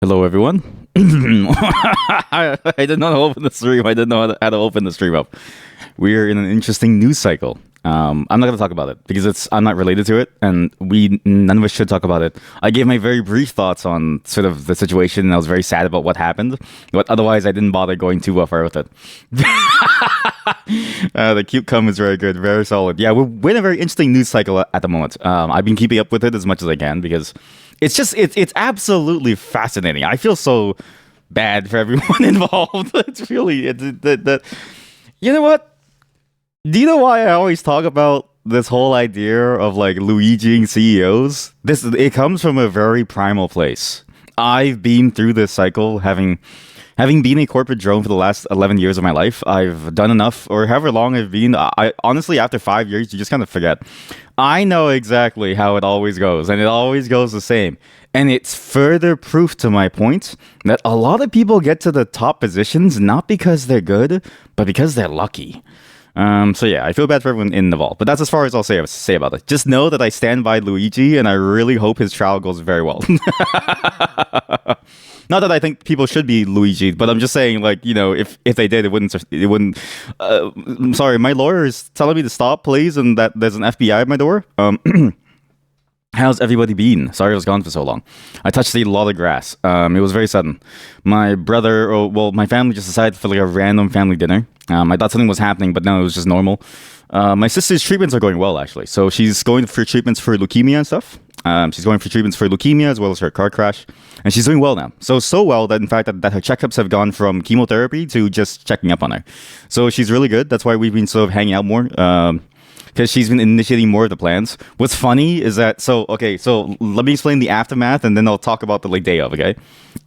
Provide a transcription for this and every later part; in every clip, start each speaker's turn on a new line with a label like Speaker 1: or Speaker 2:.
Speaker 1: Hello, everyone. I did not open the stream. I didn't know how to open the stream up. We're in an interesting news cycle. I'm not going to talk about it because I'm not related to it, and we none of us should talk about it. I gave my very brief thoughts on sort of the situation, and I was very sad about what happened. But otherwise, I didn't bother going too far with it. The cute cum is very good, very solid. Yeah, we're in a very interesting news cycle at the moment. I've been keeping up with it as much as I can because it's absolutely fascinating. I feel so bad for everyone involved. It's really that. You know what? Do you know why I always talk about this whole idea of like Luigiing CEOs? It comes from a very primal place. I've been through this cycle, having been a corporate drone for the last 11 years of my life. I've done enough, or however long I've been. I honestly, after 5 years, you just kind of forget. I know exactly how it always goes, and it always goes the same. And it's further proof to my point that a lot of people get to the top positions not because they're good, but because they're lucky. So yeah, I feel bad for everyone in the vault, but that's as far as I'll say about it. Just know that I stand by Luigi, and I really hope his trial goes very well. Not that I think people should be Luigi, but I'm just saying, like, if they did, it wouldn't. I'm sorry, my lawyer is telling me to stop, please, and that there's an FBI at my door. How's everybody been? Sorry I was gone for so long. I touched a lot of grass. It was very sudden. My brother, my family just decided for like a random family dinner. I thought something was happening, but no, it was just normal. My sister's treatments are going well, actually. So she's going for treatments for leukemia and stuff. She's going for treatments for leukemia as well as her car crash. And she's doing well now. So well that, in fact, that her checkups have gone from chemotherapy to just checking up on her. So she's really good. That's why we've been sort of hanging out more. Because she's been initiating more of the plans. What's funny is that, so let me explain the aftermath, and then I'll talk about the like day of, okay?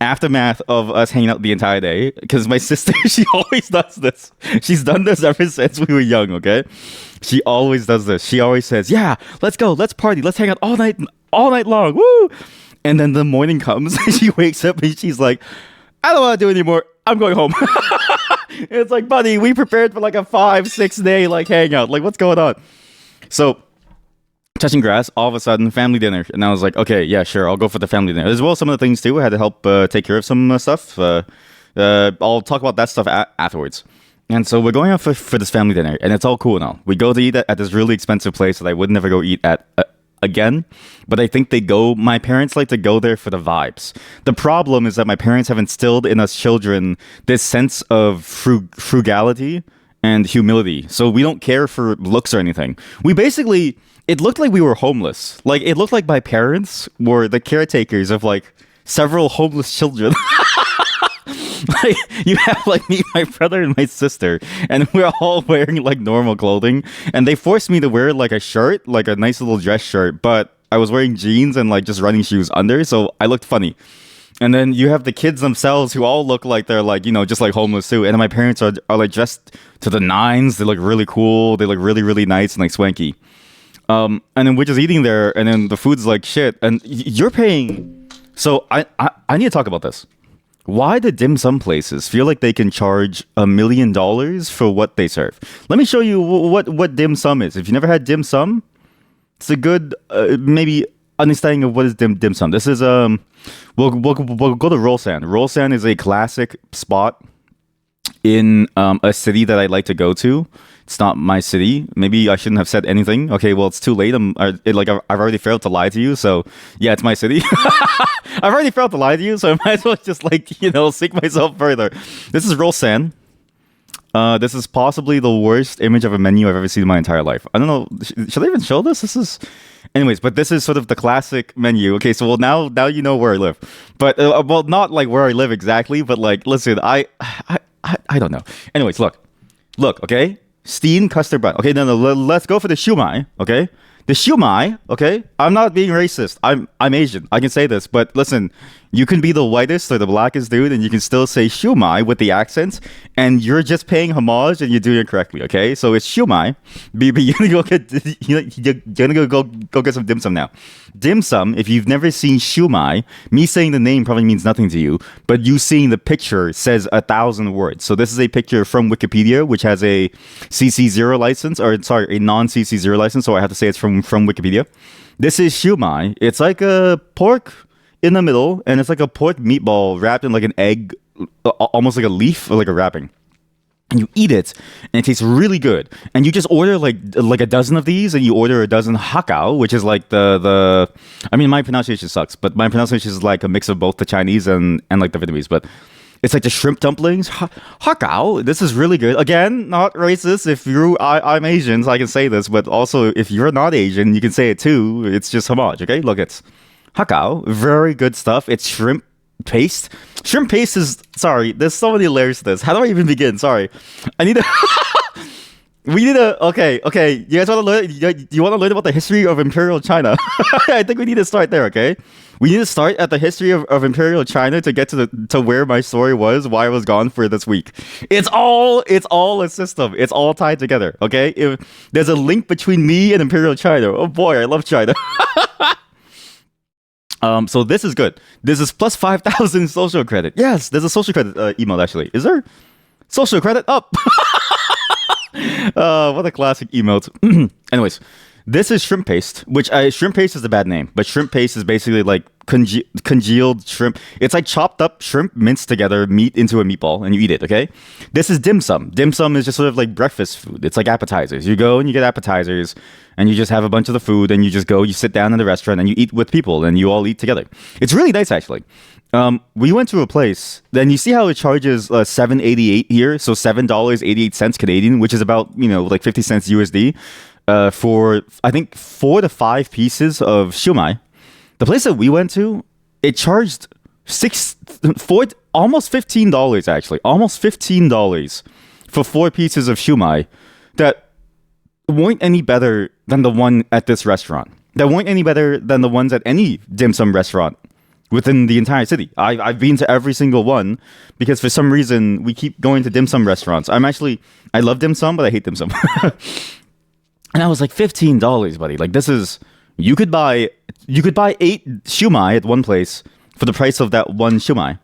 Speaker 1: Aftermath of us hanging out the entire day, because my sister, she always does this. She's done this ever since we were young, okay? She always does this. She always says, yeah, let's go, let's party, let's hang out all night long, woo! And then the morning comes, and she wakes up, and she's like, I don't want to do it anymore, I'm going home. It's like, buddy, we prepared for like a 5-6 day like hangout. Like, what's going on? So, touching grass, all of a sudden, family dinner. And I was like, okay, yeah, sure, I'll go for the family dinner. As well, some of the things too. I had to help take care of some stuff. I'll talk about that stuff afterwards. And so we're going out for this family dinner, and it's all cool and all. We go to eat at this really expensive place that I would never go eat at again, but I think my parents like to go there for the vibes. The problem is that my parents have instilled in us children this sense of frugality and humility. So we don't care for looks or anything. It looked like we were homeless. Like, it looked like my parents were the caretakers of like several homeless children. Like, you have like me, my brother, and my sister, and we're all wearing like normal clothing, and they forced me to wear like a shirt, like a nice little dress shirt, but I was wearing jeans and like just running shoes under, so I looked funny. And then you have the kids themselves who all look like they're like, just like homeless too. And then my parents are like dressed to the nines. They look really cool. They look really, really nice and like swanky. And then we're just eating there, and then the food's like shit, and you're paying. So I need to talk about this. Why do dim sum places feel like they can charge $1 million for what they serve? Let me show you what dim sum is. If you never had dim sum, it's a good maybe understanding of what is dim sum. This is we'll go to Rolsan. Rolsan is a classic spot in a city that I'd like to go to. It's not my city. Maybe I shouldn't have said anything. Okay, well, it's too late. I've already failed to lie to you. So yeah, it's my city. I've already failed to lie to you, so I might as well just like sink myself further. This is Rolsan. This is possibly the worst image of a menu I've ever seen in my entire life. I don't know. Should I even show this? Anyways, but this is sort of the classic menu. Okay, so now you know where I live, but not like where I live exactly, but like, listen, I don't know. Anyways, look, okay. Steamed custard bun. Okay, no, let's go for the shumai. Okay, the shumai. Okay, I'm not being racist. I'm Asian. I can say this, but listen, you can be the whitest or the blackest dude, and you can still say shumai with the accents, and you're just paying homage, and you're doing it correctly. Okay, so it's shumai. But you're gonna go get some dim sum now. Dim sum. If you've never seen shumai, me saying the name probably means nothing to you, but you seeing the picture says 1,000 words. So this is a picture from Wikipedia, which has a CC0 license, or sorry, a non-CC0 license. So I have to say it's from Wikipedia. This is shumai. It's like a pork in the middle, and it's like a pork meatball wrapped in like an egg, almost like a leaf or like a wrapping. And you eat it, and it tastes really good. And you just order like a dozen of these, and you order a dozen hakao, which is like the. I mean, my pronunciation sucks, but my pronunciation is like a mix of both the Chinese and like the Vietnamese. But it's like the shrimp dumplings. Hakao. This is really good. Again, not racist. If I'm Asian, so I can say this. But also, if you're not Asian, you can say it too. It's just homage. Okay, look, it's hakao. Very good stuff. It's shrimp paste. Shrimp paste is, sorry, there's so many layers to this. How do I even begin? Sorry. I need to we need to, okay. You guys want to learn, you want to learn about the history of Imperial China? I think we need to start there, okay? We need to start at the history of Imperial China to get to where my story was, why I was gone for this week. It's all a system. It's all tied together, okay? If there's a link between me and Imperial China. Oh boy, I love China. So this is good. This is plus 5,000 social credit. Yes, there's a social credit email actually. Is there? Social credit up. What a classic emote. Anyways, this is shrimp paste, which shrimp paste is a bad name, but shrimp paste is basically like congealed shrimp. It's like chopped up shrimp minced together, meat into a meatball, and you eat it, okay? This is dim sum. Dim sum is just sort of like breakfast food. It's like appetizers. You go and you get appetizers, and you just have a bunch of the food, and you just go, you sit down in the restaurant, and you eat with people, and you all eat together. It's really nice, actually. We went to a place, then you see how it charges $7.88 here, so $7.88 Canadian, which is about, like 50 cents USD, for, I think, 4 to 5 pieces of shumai. The place that we went to, it charged almost $15 actually, almost $15 for 4 pieces of shumai that weren't any better than the one at this restaurant. That weren't any better than the ones at any dim sum restaurant within the entire city. I've been to every single one because for some reason we keep going to dim sum restaurants. I love dim sum, but I hate dim sum. And I was like, $15, buddy. Like this is, you could buy 8 shumai at one place for the price of that one shumai.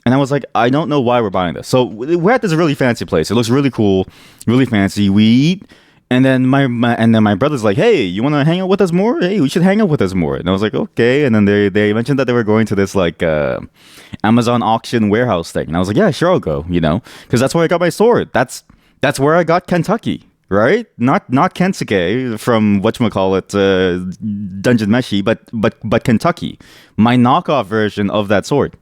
Speaker 1: And I was like, I don't know why we're buying this. So we're at this really fancy place. It looks really cool, really fancy. We eat, and then my brother's like, hey, you want to hang out with us more? Hey, we should hang out with us more. And I was like, okay. And then they mentioned that they were going to this like Amazon auction warehouse thing. And I was like, yeah, sure, I'll go. Because that's where I got my sword. That's where I got Kentucky. Right? Not Kensuke from whatchamacallit, Dungeon Meshi, but Kentucky. My knockoff version of that sword.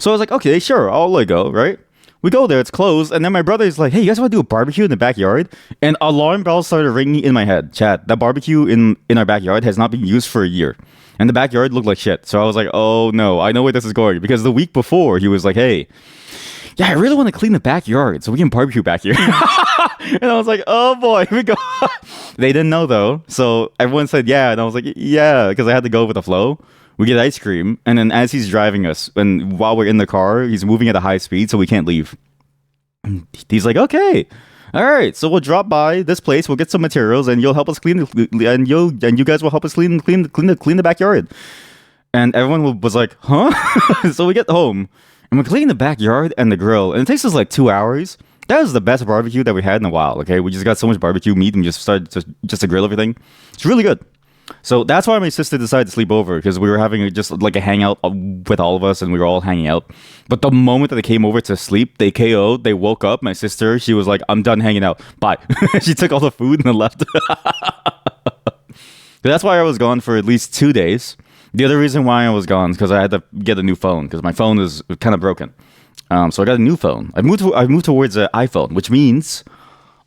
Speaker 1: So I was like, okay, sure, I'll let go, right? We go there, it's closed, and then my brother's like, hey, you guys want to do a barbecue in the backyard? And alarm bells started ringing in my head. Chat, that barbecue in our backyard has not been used for a year. And the backyard looked like shit. So I was like, oh no, I know where this is going. Because the week before, he was like, hey, yeah, I really want to clean the backyard so we can barbecue back here. And I was like, oh boy, here we go. They didn't know though. So everyone said yeah. And I was like, yeah, because I had to go with the flow. We get ice cream. And then as he's driving us, and while we're in the car, he's moving at a high speed so we can't leave. He's like, okay. All right, so we'll drop by this place. We'll get some materials, and you'll help us clean, and you guys will help us clean the backyard. And everyone was like, huh? So we get home. And we're cleaning the backyard and the grill. And it takes us like 2 hours. That was the best barbecue that we had in a while, okay? We just got so much barbecue meat and we just started just to grill everything. It's really good. So that's why my sister decided to sleep over, because we were having just like a hangout with all of us and we were all hanging out. But the moment that they came over to sleep, they KO'd, they woke up. My sister, she was like, I'm done hanging out. Bye. She took all the food and then left. That's why I was gone for at least 2 days. The other reason why I was gone is because I had to get a new phone because my phone is kind of broken. So I got a new phone. I moved towards an iPhone, which means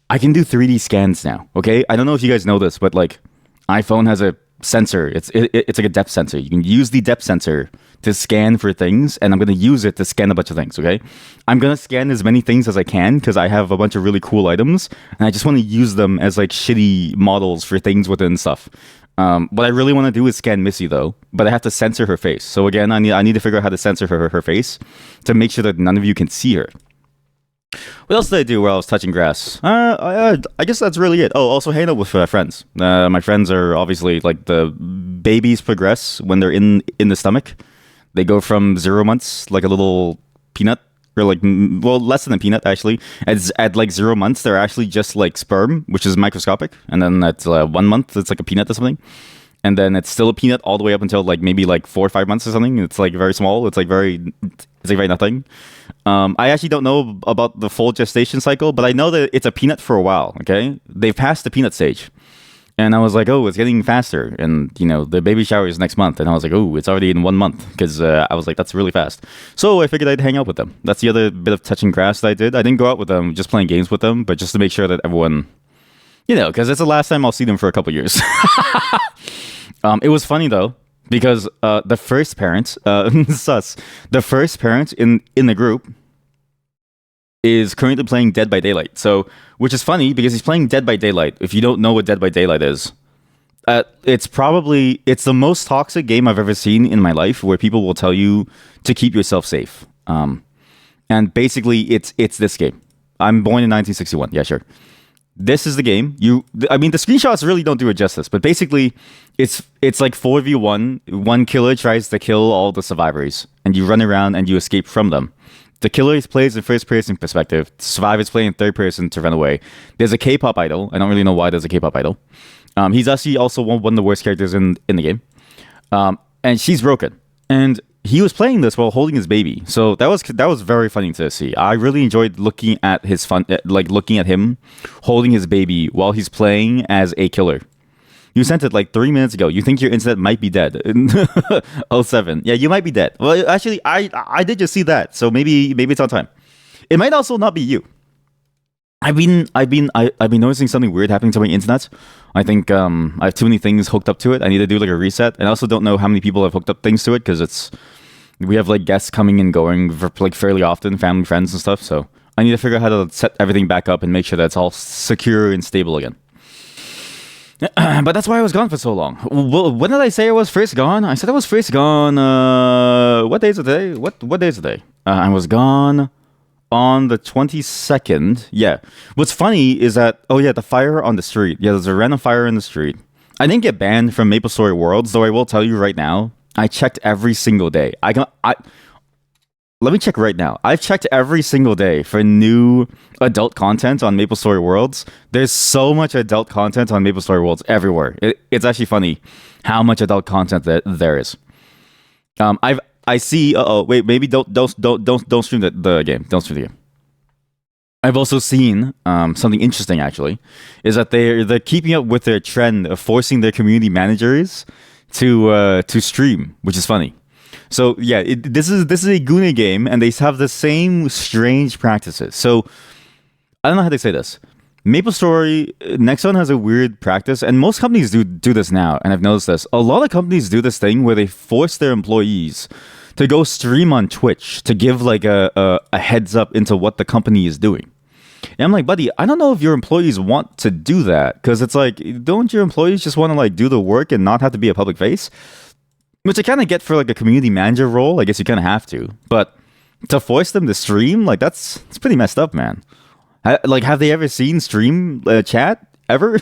Speaker 1: I can do 3D scans now. Okay, I don't know if you guys know this, but like iPhone has a sensor. It's like a depth sensor. You can use the depth sensor to scan for things, and I'm gonna use it to scan a bunch of things. Okay, I'm gonna scan as many things as I can because I have a bunch of really cool items, and I just want to use them as like shitty models for things within stuff. What I really want to do is scan Missy though, but I have to censor her face. So again, I need to figure out how to censor her face to make sure that none of you can see her. What else did I do while I was touching grass? I guess that's really it. Oh, also hang out with friends. My friends are obviously like the babies progress when they're in the stomach. They go from 0 months, like a little peanut, or like, well, less than a peanut actually. At like 0 months, they're actually just like sperm, which is microscopic. And then at 1 month, it's like a peanut or something. and then it's still a peanut all the way up until like maybe like 4 or 5 months or something. It's like very small. It's like very nothing. I actually don't know about the full gestation cycle, but I know that it's a peanut for a while. Okay, they've passed the peanut stage. And I was like, oh, it's getting faster. And, the baby shower is next month. And I was like, oh, it's already in 1 month. Because I was like, that's really fast. So I figured I'd hang out with them. That's the other bit of touching grass that I did. I didn't go out with them, just playing games with them, but just to make sure that everyone, because it's the last time I'll see them for a couple years. It was funny, though, because the first parent, sus, the first parent in the group is currently playing Dead by Daylight. So, which is funny because he's playing Dead by Daylight. If you don't know what Dead by Daylight is, it's the most toxic game I've ever seen in my life, where people will tell you to keep yourself safe. And basically, it's this game. I'm born in 1961. Yeah, sure. This is the game. The screenshots really don't do it justice, but basically, it's like 4v1. One killer tries to kill all the survivors, and you run around and you escape from them. The killer plays in first-person perspective. The survivors play in third-person to run away. There's a K-pop idol. I don't really know why there's a K-pop idol. He's actually also one of the worst characters in the game. And she's broken. And he was playing this while holding his baby. So that was very funny to see. I really enjoyed looking at looking at him holding his baby while he's playing as a killer. You sent it like 3 minutes ago. You think your internet might be dead. Oh 07. Yeah, you might be dead. Well, actually, I did just see that. So maybe it's on time. It might also not be you. I've been noticing something weird happening to my internet. I think I have too many things hooked up to it. I need to do like a reset. And I also don't know how many people have hooked up things to it, because we have like guests coming and going like fairly often, family, friends, and stuff. So I need to figure out how to set everything back up and make sure that it's all secure and stable again. But that's why I was gone for so long. Well, when did I say I was first gone? I said I was first gone. What day is it today? What day is it today? I was gone on the 22nd. Yeah. What's funny is that the fire on the street. Yeah, there's a random fire in the street. I didn't get banned from MapleStory Worlds, though I will tell you right now, I checked every single day. Let me check right now. I've checked every single day for new adult content on MapleStory Worlds. There's so much adult content on MapleStory Worlds everywhere. It's actually funny how much adult content there is. I see. Wait. Maybe don't stream the game. Don't stream the game. I've also seen something interesting. Actually, is that they're keeping up with their trend of forcing their community managers to stream, which is funny. So yeah, this is a Gune game, and they have the same strange practices. So I don't know how to say this. MapleStory, Nexon has a weird practice, and most companies do this now, and I've noticed this. A lot of companies do this thing where they force their employees to go stream on Twitch to give like a heads up into what the company is doing. And I'm like, buddy, I don't know if your employees want to do that, because it's like, don't your employees just want to like do the work and not have to be a public face? Which I kind of get for like a community manager role. I guess you kind of have to. But to force them to stream, like it's pretty messed up, man. Like, have they ever seen stream chat ever?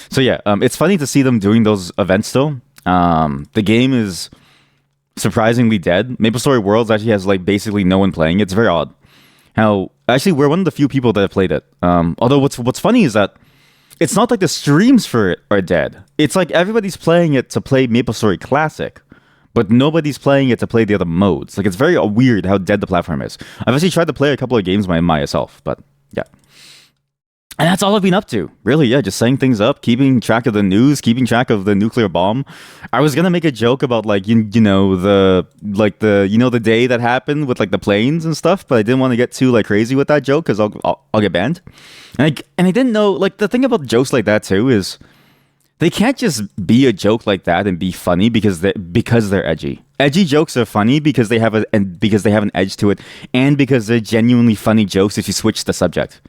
Speaker 1: So yeah, it's funny to see them doing those events still. The game is surprisingly dead. MapleStory Worlds actually has like basically no one playing. It's very odd. How actually we're one of the few people that have played it. Although what's funny is that it's not like the streams for it are dead. It's like everybody's playing it to play MapleStory Classic, but nobody's playing it to play the other modes. Like, it's very weird how dead the platform is. I've actually tried to play a couple of games by myself, but yeah. And that's all I've been up to. Really, yeah, just setting things up, keeping track of the news, keeping track of the nuclear bomb. I was gonna make a joke about like the day that happened with like the planes and stuff, but I didn't want to get too like crazy with that joke because I'll get banned. And I didn't know, like, the thing about jokes like that too is they can't just be a joke like that and be funny because they're edgy. Edgy jokes are funny because they have an edge to it, and because they're genuinely funny jokes if you switch the subject.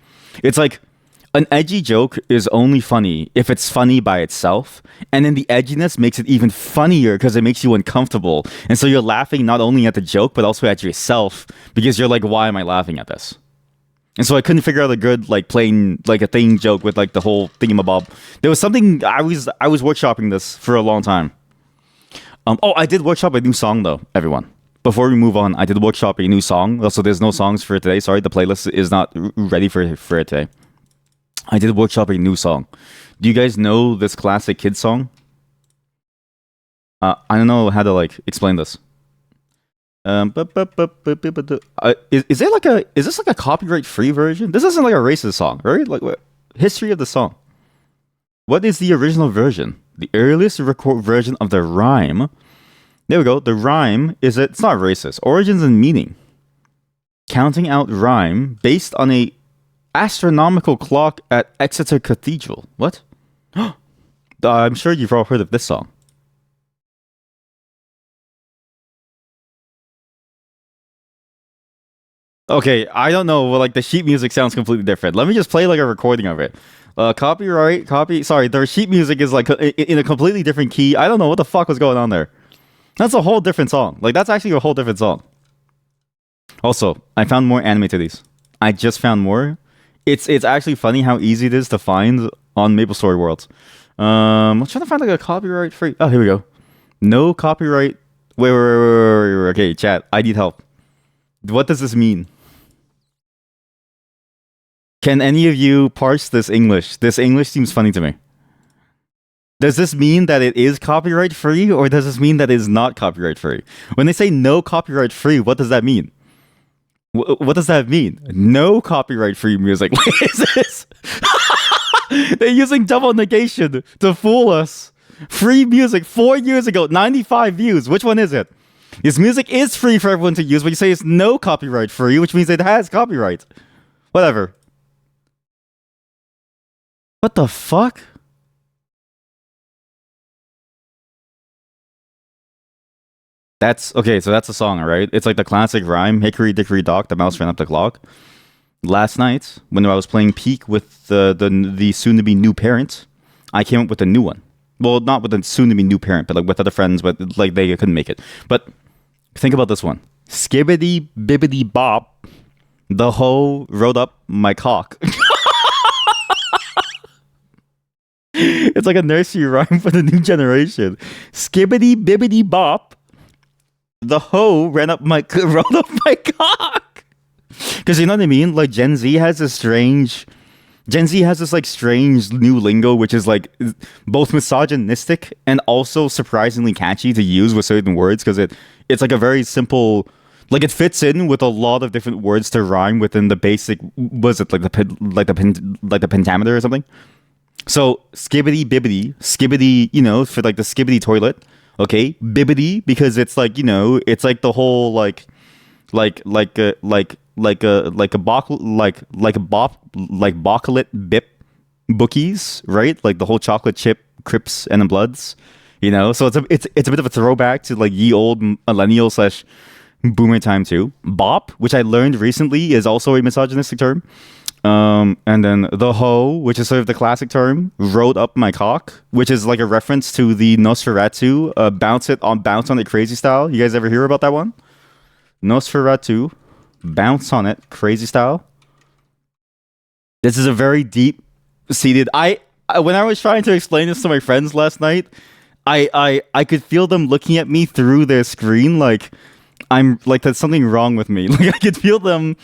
Speaker 1: It's like, an edgy joke is only funny if it's funny by itself, and then the edginess makes it even funnier because it makes you uncomfortable. And so you're laughing not only at the joke, but also at yourself, because you're like, why am I laughing at this? And so I couldn't figure out a good, like, plain, like, a thing joke with, like, the whole thingamabob. There was something, I was workshopping this for a long time. I did workshop a new song, though, everyone. Before we move on, I did workshop a new song. Also, there's no songs for today. Sorry, the playlist is not ready for it today. I did workshop a new song. Do you guys know this classic kid song? I don't know how to like explain this. Is there like a is this like a copyright free version? This isn't like a racist song, right? Like what history of the song? What is the original version? The earliest record version of the rhyme. There we go. The rhyme is it's not racist. Origins and meaning. Counting out rhyme based on a astronomical clock at Exeter Cathedral. What? I'm sure you've all heard of this song. Okay, I don't know. Well, like the sheet music sounds completely different. Let me just play like a recording of it. Copyright, copy. Sorry, their sheet music is like in a completely different key. I don't know what the fuck was going on there. That's a whole different song. Like that's actually a whole different song. Also, I found more anime to these. I just found more. It's actually funny how easy it is to find on Maple Story Worlds. I'm trying to find like a copyright free. Oh, here we go. No copyright. Wait. Okay, chat. I need help. What does this mean? Can any of you parse this English? This English seems funny to me. Does this mean that it is copyright free or does this mean that it is not copyright free? When they say no copyright free, what does that mean? What does that mean? No copyright free music. What is this? They're using double negation to fool us. Free music 4 years ago, 95 views. Which one is it? This music is free for everyone to use, but you say it's no copyright free, which means it has copyright. Whatever. What the fuck? That's okay, so that's a song, right? It's like the classic rhyme, Hickory Dickory Dock, the mouse ran up the clock. Last night, when I was playing Peak with the soon to be new parent, I came up with a new one. Well, not with the soon to be new parent, but like with other friends, but like they couldn't make it. But think about this one. Skibbity bibbity bop, the hoe rode up my cock. It's like a nursery rhyme for the new generation. Skibbity bibbity bop, the hoe rode up my cock. Because you know what I mean? Like Gen Z has this like strange new lingo, which is like both misogynistic and also surprisingly catchy to use with certain words because it's like a very simple, like it fits in with a lot of different words to rhyme within the basic. Was it like the pentameter or something? So skibbity bibbity, skibbity, you know, for like the skibbity toilet. Okay, bibbity because it's like, you know, it's like the whole like a bocklet bip bookies, right? Like the whole chocolate chip Crips and Bloods, you know. So it's a bit of a throwback to like ye old millennial slash boomer time too. Bop, which I learned recently, is also a misogynistic term. And then the hoe, which is sort of the classic term, rode up my cock, which is like a reference to the Nosferatu, bounce on it crazy style. You guys ever hear about that one? Nosferatu, bounce on it crazy style. This is a very deep seated. I when I was trying to explain this to my friends last night, I could feel them looking at me through their screen like I'm like there's something wrong with me. Like I could feel them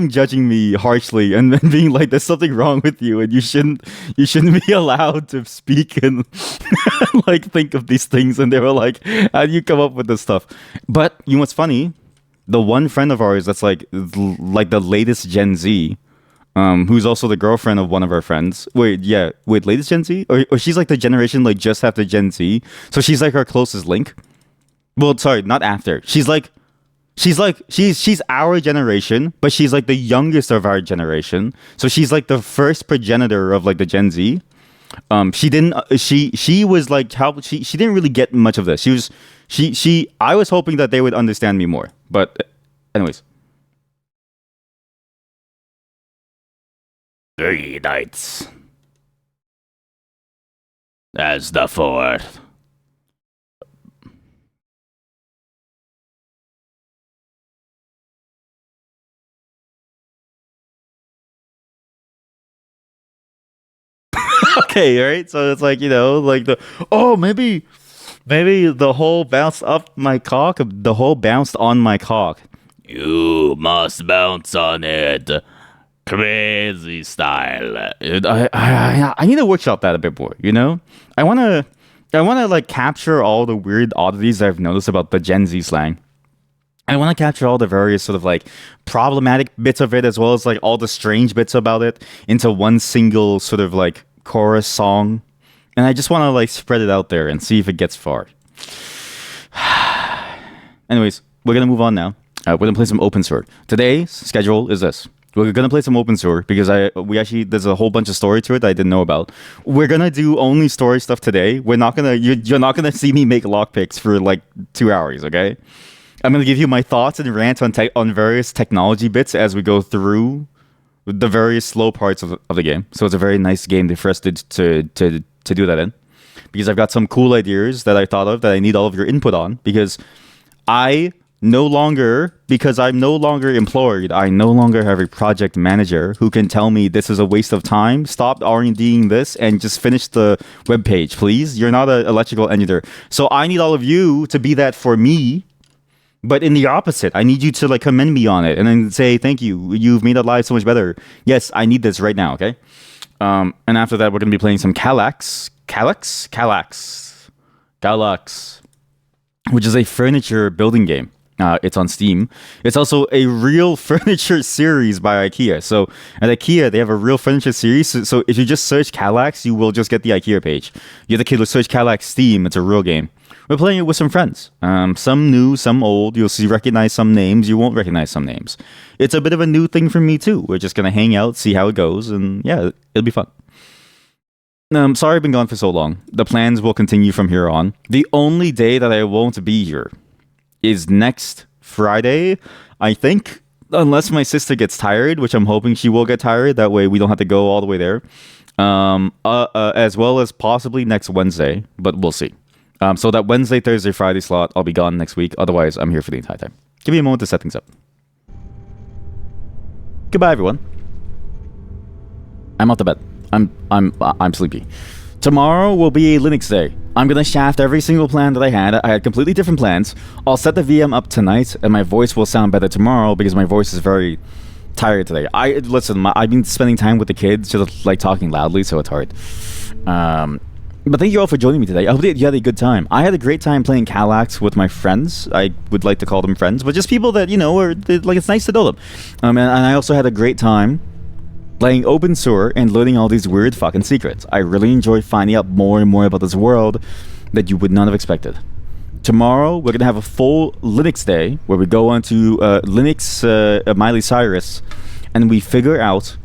Speaker 1: judging me harshly and then being like there's something wrong with you and you shouldn't be allowed to speak and like think of these things. And they were like, how do you come up with this stuff? But you know what's funny? The one friend of ours that's like the latest Gen Z, who's also the girlfriend of one of our friends. Wait, latest Gen Z? Or she's like the generation like just after Gen Z. So she's like our closest link. Well, sorry, not after. She's our generation, but she's like the youngest of our generation. So she's like the first progenitor of like the Gen Z. She was like how she didn't really get much of this. I was hoping that they would understand me more. But anyways. 3 nights as the fourth. Okay, right? So it's like, you know, like maybe the whole bounced up my cock, the whole bounced on my cock. You must bounce on it. Crazy style. I need to workshop that a bit more, you know? I want to I want to like capture all the weird oddities I've noticed about the Gen Z slang. I want to capture all the various sort of like problematic bits of it, as well as like all the strange bits about it, into one single sort of like chorus song. And I just want to like spread it out there and see if it gets far. Anyways, we're gonna move on now. We're gonna play some Open Sword. Today's schedule is this. We're gonna play some Open Sword because there's a whole bunch of story to it that I didn't know about. We're gonna do only story stuff today. You're not gonna see me make lockpicks for like 2 hours, okay? I'm gonna give you my thoughts and rant on various technology bits as we go through the various slow parts of the game. So it's a very nice game for us to do that in, because I've got some cool ideas that I thought of that I need all of your input on, because I'm no longer employed. I no longer have a project manager who can tell me this is a waste of time. Stop R&Ding this and just finish the web page, please. You're not an electrical engineer. So I need all of you to be that for me. But in the opposite, I need you to like commend me on it and then say, thank you. You've made our lives so much better. Yes, I need this right now, okay? And after that, we're going to be playing some Kallax, which is a furniture building game. It's on Steam. It's also a real furniture series by IKEA. So at IKEA, they have a real furniture series. So if you just search Kallax, you will just get the IKEA page. You have to search Kallax Steam. It's a real game. We're playing it with some friends. Some new, some old. You'll recognize some names. You won't recognize some names. It's a bit of a new thing for me too. We're just going to hang out, see how it goes. And yeah, it'll be fun. Sorry I've been gone for so long. The plans will continue from here on. The only day that I won't be here is next Friday, I think, unless my sister gets tired, which I'm hoping she will get tired. That way we don't have to go all the way there. As well as possibly next Wednesday, but we'll see. So that Wednesday, Thursday, Friday slot, I'll be gone next week. Otherwise, I'm here for the entire time. Give me a moment to set things up. Goodbye, everyone. I'm out to bed. I'm sleepy. Tomorrow will be a Linux day. I'm gonna shaft every single plan that I had. I had completely different plans. I'll set the VM up tonight, and my voice will sound better tomorrow because my voice is very tired today. I've been spending time with the kids, just like talking loudly, so it's hard. But thank you all for joining me today. I hope that you had a good time. I had a great time playing Kallax with my friends. I would like to call them friends, but just people that, it's nice to know them. And I also had a great time playing Open Sword and learning all these weird fucking secrets. I really enjoyed finding out more and more about this world that you would not have expected. Tomorrow, we're going to have a full Linux day where we go onto Linux Miley Cyrus and we figure out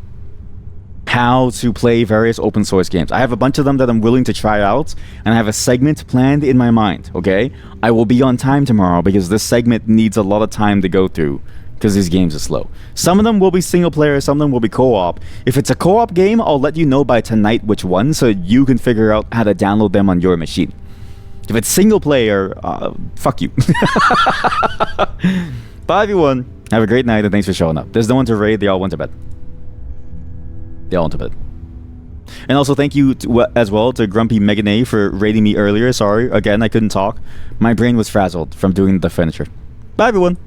Speaker 1: how to play various open source games. I have a bunch of them that I'm willing to try out, and I have a segment planned in my mind, okay? I will be on time tomorrow because this segment needs a lot of time to go through because these games are slow. Some of them will be single player, some of them will be co-op. If it's a co-op game, I'll let you know by tonight which one so you can figure out how to download them on your machine. If it's single player, fuck you. Bye everyone. Have a great night and thanks for showing up. There's no one to raid, they all went to bed. And also thank you as well to Grumpy Meganay for raiding me earlier. Sorry, again, I couldn't talk. My brain was frazzled from doing the furniture. Bye everyone.